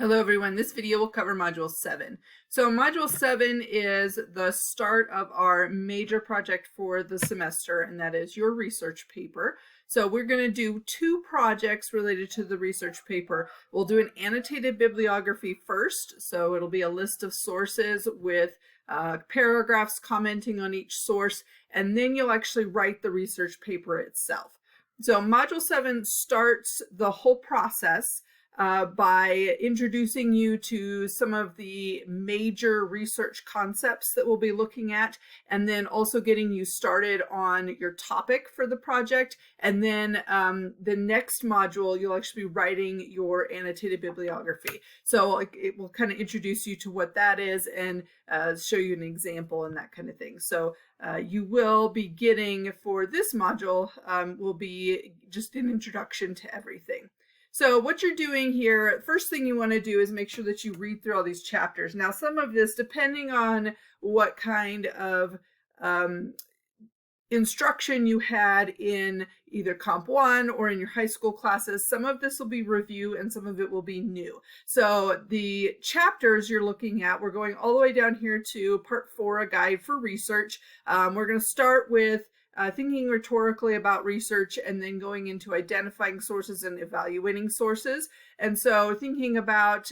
Hello everyone, this video will cover Module 7. So Module 7 is the start of our major project for the semester, and that is your research paper. So we're going to do two projects related to the research paper. We'll do an annotated bibliography first, so it'll be a list of sources with paragraphs commenting on each source, and then you'll actually write the research paper itself. So Module 7 starts the whole process by introducing you to some of the major research concepts that we'll be looking at, and then also getting you started on your topic for the project. And then the next module, you'll actually be writing your annotated bibliography. So it will kind of introduce you to what that is and show you an example and that kind of thing. So you will be getting, for this module, will be just an introduction to everything. So what you're doing here, first thing you want to do is make sure that you read through all these chapters. Now, some of this, depending on what kind of instruction you had in either Comp 1 or in your high school classes, some of this will be review and some of it will be new. So the chapters you're looking at, we're going all the way down here to Part 4, a guide for research. We're going to start with thinking rhetorically about research, and then going into identifying sources and evaluating sources. And so thinking about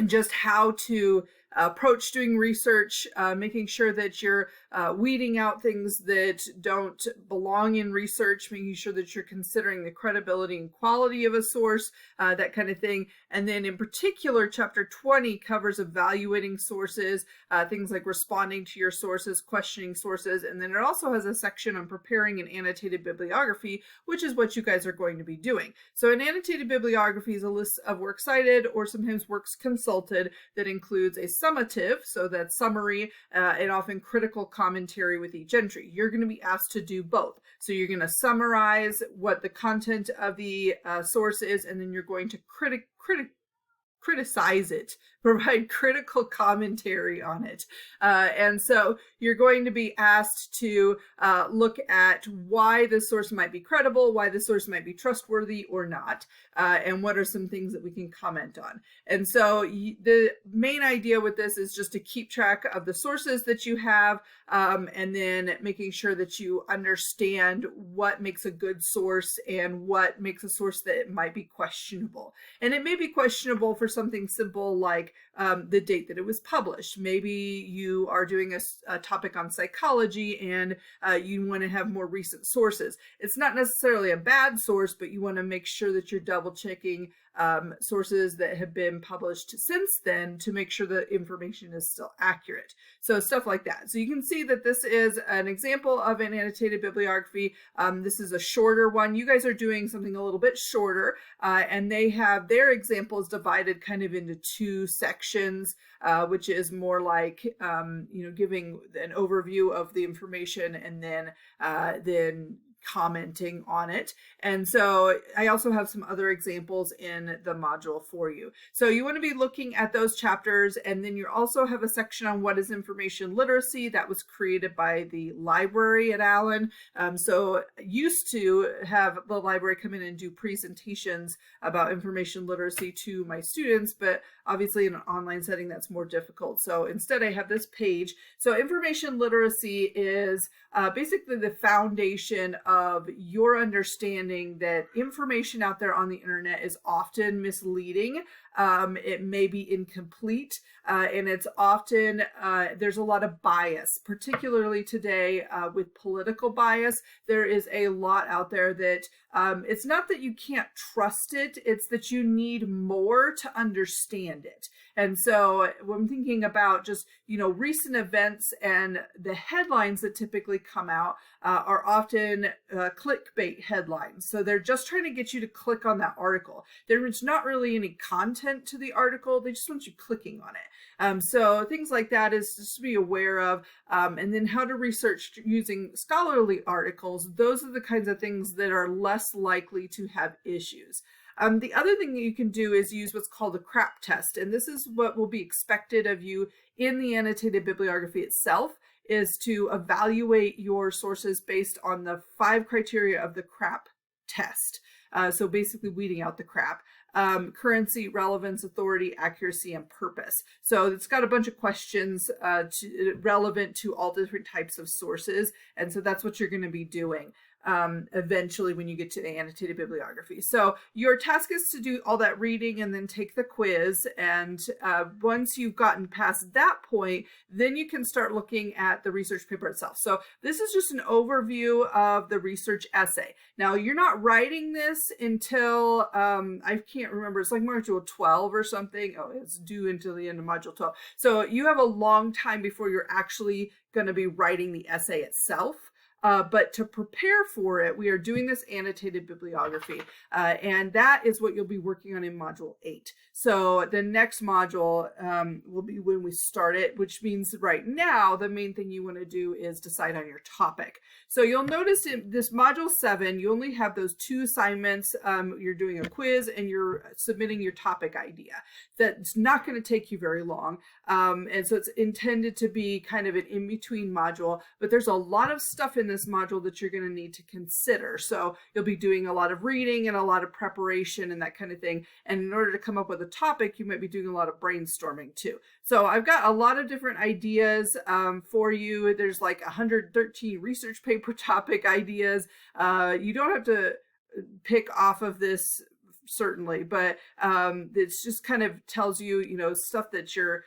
just how to approach doing research, making sure that you're weeding out things that don't belong in research, making sure that you're considering the credibility and quality of a source, that kind of thing. And then in particular, Chapter 20 covers evaluating sources, things like responding to your sources, questioning sources, and then it also has a section on preparing an annotated bibliography, which is what you guys are going to be doing. So an annotated bibliography is a list of works cited or sometimes works consulted that includes a summative, so that's summary, and often critical commentary with each entry. You're going to be asked to do both. So you're going to summarize what the content of the source is, and then you're going to criticize it, provide critical commentary on it. And so you're going to be asked to look at why this source might be credible, why the source might be trustworthy or not, and what are some things that we can comment on. And so the main idea with this is just to keep track of the sources that you have, and then making sure that you understand what makes a good source and what makes a source that might be questionable. And it may be questionable for something simple like the date that it was published. Maybe you are doing a topic on psychology and you want to have more recent sources. It's not necessarily a bad source, but you want to make sure that you're double checking sources that have been published since then to make sure the information is still accurate. So stuff like that. So you can see that this is an example of an annotated bibliography. This is a shorter one. You guys are doing something a little bit shorter, and they have their examples divided kind of into two sections, which is more like, giving an overview of the information and then commenting on it. And so I also have some other examples in the module for you. So you want to be looking at those chapters, and then you also have a section on what is information literacy that was created by the library at Allen. So used to have the library come in and do presentations about information literacy to my students, but obviously in an online setting that's more difficult. So instead I have this page. So information literacy is basically the foundation of your understanding that information out there on the internet is often misleading. It may be incomplete, and it's often, there's a lot of bias, particularly today with political bias. There is a lot out there that it's not that you can't trust it, it's that you need more to understand it. And so when thinking about just, recent events, and the headlines that typically come out are often clickbait headlines. So they're just trying to get you to click on that article. There's not really any content to the article. They just want you clicking on it. So things like that is just to be aware of. And then how to research using scholarly articles. Those are the kinds of things that are less likely to have issues. The other thing that you can do is use what's called a CRAP test, and this is what will be expected of you in the annotated bibliography itself, is to evaluate your sources based on the 5 criteria of the CRAP test. So basically weeding out the crap. currency, relevance, authority, accuracy, and purpose. So it's got a bunch of questions relevant to all different types of sources. And so that's what you're going to be doing eventually when you get to the annotated bibliography. So your task is to do all that reading and then take the quiz. And once you've gotten past that point, then you can start looking at the research paper itself. So this is just an overview of the research essay. Now, you're not writing this until, I can't remember, it's like module 12 or something. Oh, it's due until the end of module 12. So you have a long time before you're actually going to be writing the essay itself. But to prepare for it, we are doing this annotated bibliography, and that is what you'll be working on in module 8. So the next module will be when we start it, which means right now the main thing you want to do is decide on your topic. So you'll notice in this module 7, you only have those 2 assignments. You're doing a quiz and you're submitting your topic idea. That's not going to take you very long. And so it's intended to be kind of an in-between module, but there's a lot of stuff in this module that you're going to need to consider. So you'll be doing a lot of reading and a lot of preparation and that kind of thing. And in order to come up with a topic, you might be doing a lot of brainstorming too. So I've got a lot of different ideas for you. There's like 113 research paper topic ideas. You don't have to pick off of this certainly, but it's just kind of tells you, you know, stuff that you're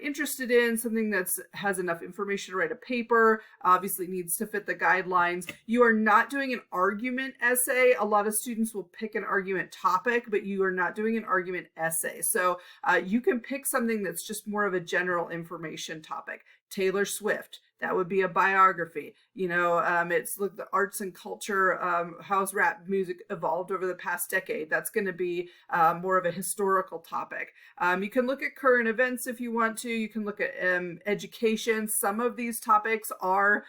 interested in, something that's has enough information to write a paper, obviously needs to fit the guidelines. You are not doing an argument essay. A lot of students will pick an argument topic, but you are not doing an argument essay. So you can pick something that's just more of a general information topic. Taylor Swift, that would be a biography. You know, it's like the arts and culture, how's rap music evolved over the past decade. That's going to be more of a historical topic. You can look at current events if you want to. You can look at education. Some of these topics are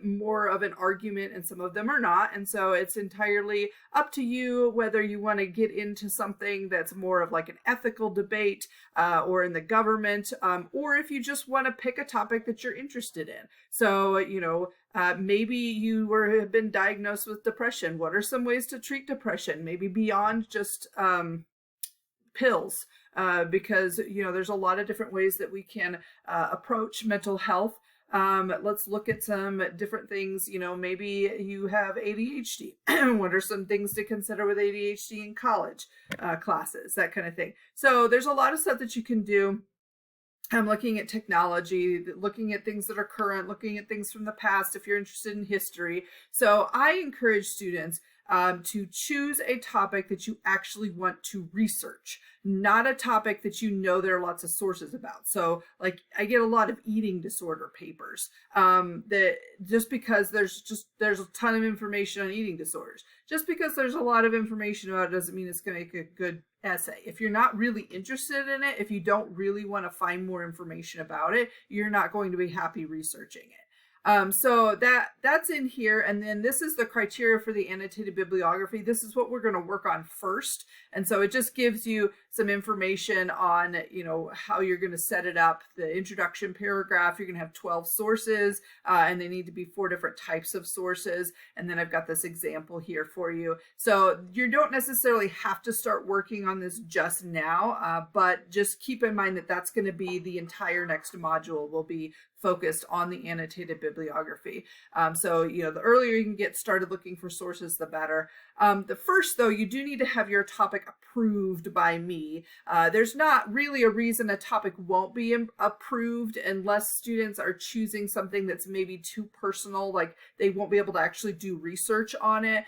more of an argument and some of them are not. And so it's entirely up to you whether you want to get into something that's more of like an ethical debate or in the government, or if you just want to pick a topic that you're interested in. So, you know, maybe you have been diagnosed with depression. What are some ways to treat depression? Maybe beyond just pills, because, you know, there's a lot of different ways that we can approach mental health. Let's look at some different things. You know, maybe you have ADHD. What are some things to consider with ADHD in college classes, that kind of thing. So there's a lot of stuff that you can do. I'm looking at technology, looking at things that are current, looking at things from the past if you're interested in history. So I encourage students to choose a topic that you actually want to research, not a topic that you know there are lots of sources about. So like I get a lot of eating disorder papers that just because there's a ton of information on eating disorders. Just because there's a lot of information about it doesn't mean it's going to make a good essay. If you're not really interested in it, if you don't really want to find more information about it, you're not going to be happy researching it. So that's in here. And then this is the criteria for the annotated bibliography. This is what we're going to work on first. And so it just gives you some information on, you know, how you're going to set it up. The introduction paragraph, you're going to have 12 sources, and they need to be 4 different types of sources. And then I've got this example here for you. So you don't necessarily have to start working on this just now, but just keep in mind that that's going to be the entire next module will be focused on the annotated bibliography. So, you know, the earlier you can get started looking for sources, the better. The first, though, you do need to have your topic approved by me. There's not really a reason a topic won't be approved unless students are choosing something that's maybe too personal, like they won't be able to actually do research on it,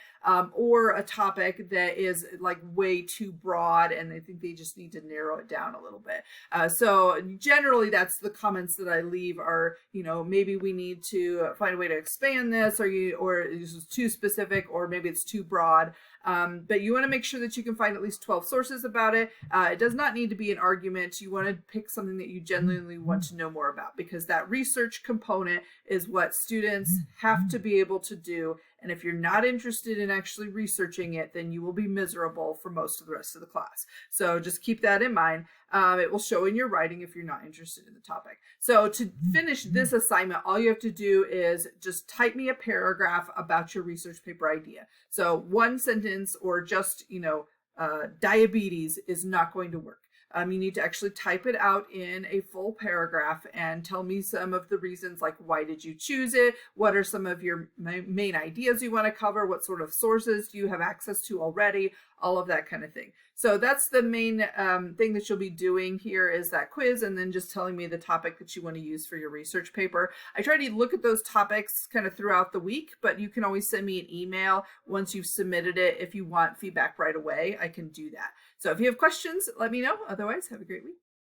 or a topic that is like way too broad and they think they just need to narrow it down a little bit. So generally that's the comments that I leave are, you know, maybe we need to find a way to expand this, or this is too specific, or maybe it's too broad. But you want to make sure that you can find at least 12 sources about it. It does not need to be an argument. You want to pick something that you genuinely want to know more about, because that research component is what students have to be able to do. And if you're not interested in actually researching it, then you will be miserable for most of the rest of the class. So just keep that in mind. It will show in your writing if you're not interested in the topic. So to finish this assignment, all you have to do is just type me a paragraph about your research paper idea. So 1 sentence, or just, you know, diabetes is not going to work. You need to actually type it out in a full paragraph and tell me some of the reasons, like why did you choose it? What are some of your main ideas you want to cover? What sort of sources do you have access to already? All of that kind of thing. So that's the main thing that you'll be doing here is that quiz, and then just telling me the topic that you want to use for your research paper. I try to look at those topics kind of throughout the week, but you can always send me an email once you've submitted it. If you want feedback right away, I can do that. So if you have questions, let me know. Otherwise, have a great week.